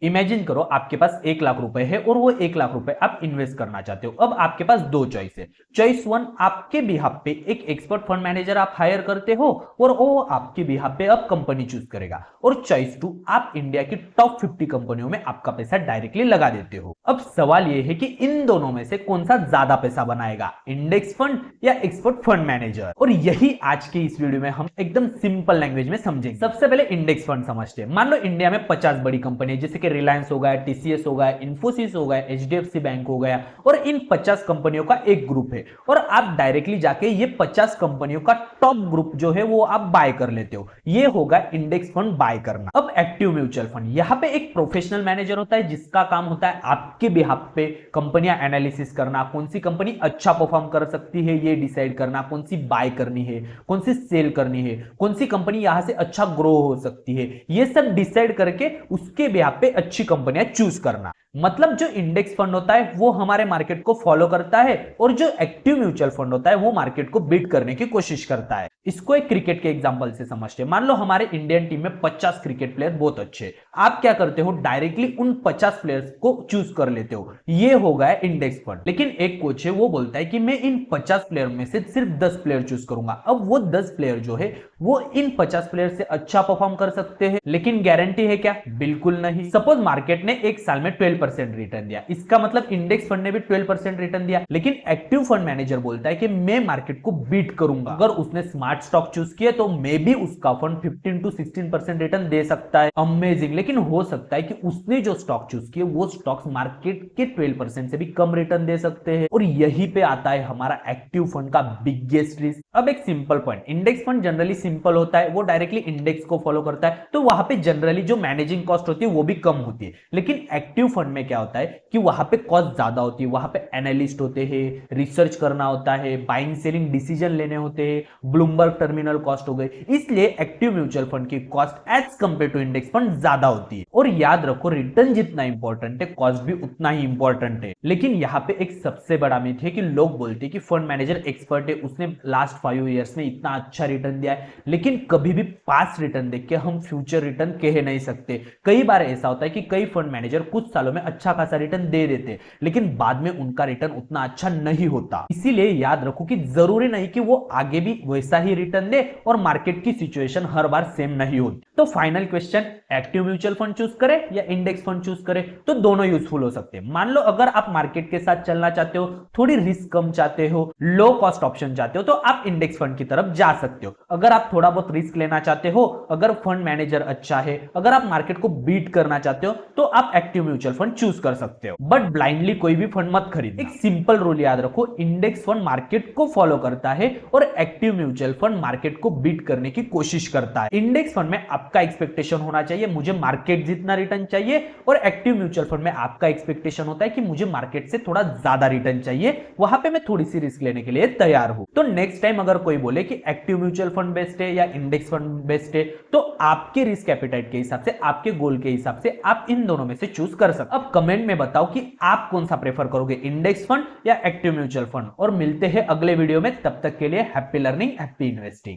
Imagine करो आपके पास 1 लाख रुपए है और वो 1 लाख रुपए आप इन्वेस्ट करना चाहते हो। अब आपके पास दो चॉइस है। चॉइस वन, आपके बिहाफ पे एक एक्सपर्ट फंड मैनेजर आप हायर करते हो और वो आपके बिहाफ पे अब कंपनी चूज करेगा। और चॉइस टू, आप इंडिया की टॉप 50 कंपनियों में आपका पैसा डायरेक्टली लगा देते हो। अब सवाल ये है कि इन दोनों में से कौन सा ज्यादा पैसा बनाएगा, इंडेक्स फंड या एक्सपर्ट फंड मैनेजर। और यही आज की इस वीडियो में हम एकदम सिंपल लैंग्वेज में समझेंगे। सबसे पहले इंडेक्स फंड समझते हैं। मान लो इंडिया में 50 बड़ी कंपनी है, जैसे कि रिलायंस हो गया, टीसीएस हो गया, इंफोसिस हो गया, एचडीएफसी बैंक हो गया, और इन 50 कंपनियों का एक ग्रुप है और आप डायरेक्टली जाके ये 50 कंपनियों का टॉप ग्रुप जो है वो आप बाय कर लेते हो। ये होगा इंडेक्स फंड बाय करना। अब एक्टिव म्यूचुअल फंड, यहां पे एक प्रोफेशनल मैनेजर होता है जिसका काम होता है आपके बिहाफ पे कंपनियां एनालिसिस करना, कौन सी कंपनी अच्छा परफॉर्म कर सकती है ये डिसाइड करना, कौन सी बाय करनी है, कौन सी सेल करनी है, कौन सी कंपनी यहां से अच्छा ग्रो हो सकती है, ये सब डिसाइड करके उसके बिहाफ पे अच्छी कंपनियां चूज करना। मतलब जो इंडेक्स फंड होता है वो हमारे मार्केट को फॉलो करता है और जो एक्टिव म्यूचुअल फंड होता है वो मार्केट को बीट करने की कोशिश करता है। इसको एक क्रिकेट के एग्जांपल से समझते हैं। मान लो हमारे इंडियन टीम में 50 क्रिकेट प्लेयर बहुत अच्छे हैं। आप क्या करते हो, डायरेक्टली उन 50 प्लेयर्स को चूज कर लेते हो। ये हो गया इंडेक्स फंड। लेकिन एक कोच है वो बोलता है कि मैं इन 50 प्लेयर में से सिर्फ 10 प्लेयर चूज करूंगा। अब वो 10 प्लेयर जो है वो इन 50 प्लेयर से अच्छा परफॉर्म कर सकते हैं, लेकिन गारंटी है क्या? बिल्कुल नहीं। सपोज मार्केट ने एक साल में 12% रिटर्न दिया, इसका मतलब इंडेक्स फंड ने भी 12% रिटर्न दिया। लेकिन एक्टिव फंड मैनेजर बोलता है कि मैं मार्केट को बीट करूंगा। अगर उसने स्मार्ट स्टॉक चूज किया तो मे बी उसका फंड 15 to 16% रिटर्न दे सकता है। अमेजिंग। लेकिन हो सकता है कि उसने जो स्टॉक चूज किए वो स्टॉक्स मार्केट के 12% से भी कम रिटर्न दे सकते हैं। और यहीं पे आता है हमारा एक्टिव फंड का बिगेस्ट रिस्क। अब एक simple point, index fund generally simple होता है, वो डायरेक्टली इंडेक्स को फॉलो करता है, तो वहां पे जनरली जो मैनेजिंग कॉस्ट होती है वो भी कम होती है। लेकिन एक्टिव फंड में क्या होता है कि वहां पे कॉस्ट ज्यादा होती है, वहां पे एनालिस्ट होते हैं, रिसर्च करना होता है, बाइंग सेलिंग डिसीजन लेने होते हैं, ब्लूमबर्ग टर्मिनल कॉस्ट हो गई। इसलिए एक्टिव म्यूचुअल फंड की cost as compare to index fund ज्यादा होती है। और याद रखो, रिटर्न जितना इंपॉर्टेंट है कॉस्ट भी उतना ही इंपॉर्टेंट है। लेकिन यहाँ पे एक सबसे बड़ा मिथ है कि लोग बोलते हैं कि फंड मैनेजर एक्सपर्ट है, उसने लास्ट 5 ईयर्स में इतना अच्छा रिटर्न दिया है। लेकिन कभी भी पास्ट रिटर्न देख के हम फ्यूचर रिटर्न कह नहीं सकते। कई बार ऐसा होता है कि कई फंड मैनेजर कुछ सालों में अच्छा खासा रिटर्न दे देते, लेकिन बाद में उनका रिटर्न उतना अच्छा नहीं होता। इसीलिए याद रखो कि जरूरी नहीं कि वो आगे भी वैसा ही रिटर्न दे और मार्केट की सिचुएशन हर बार सेम नहीं होती। तो final question, active mutual fund choose करें या इंडेक्स फंड चूज करें? तो दोनों यूजफुल हो सकते हैं। मान लो अगर आप मार्केट के साथ चलना चाहते हो, थोड़ी रिस्क कम चाहते हो, लो कॉस्ट ऑप्शन चाहते हो, तो आप इंडेक्स फंड की तरफ जा सकते हो। अगर आप थोड़ा बहुत रिस्क लेना चाहते हो, अगर फंड मैनेजर अच्छा है, अगर आप मार्केट को बीट करना चाहते हो, तो आप एक्टिव म्यूचुअल फंड चूज कर सकते हो। बट ब्लाइंडली कोई भी फंड मत खरीदना। एक सिंपल रूल याद रखो, इंडेक्स फंड मार्केट को फॉलो करता है और एक्टिव म्यूचुअल फंड मार्केट को बीट करने की कोशिश करता है। इंडेक्स फंड में आपका एक्सपेक्टेशन होना चाहिए मुझे मार्केट जितना रिटर्न चाहिए, और एक्टिव म्यूचुअल फंड में आपका एक्सपेक्टेशन होता है कि मुझे मार्केट से थोड़ा ज्यादा रिटर्न चाहिए, वहां पे मैं थोड़ी सी रिस्क लेने के लिए तैयार हूं। तो नेक्स्ट टाइम अगर कोई बोले कि एक्टिव म्यूचुअल फंड बेस्ट है या इंडेक्स फंड बेस्ट है, तो आपके रिस्क एपेटाइट के हिसाब से, आपके गोल के हिसाब से आप इन दोनों में से चूज कर सकते। अब कमेंट में बताओ कि आप कौन सा प्रेफर करोगे, इंडेक्स फंड या एक्टिव म्यूचुअल फंड। और मिलते हैं अगले वीडियो में, तब तक के लिए हैप्पी लर्निंग, हैप्पी इन्वेस्टिंग।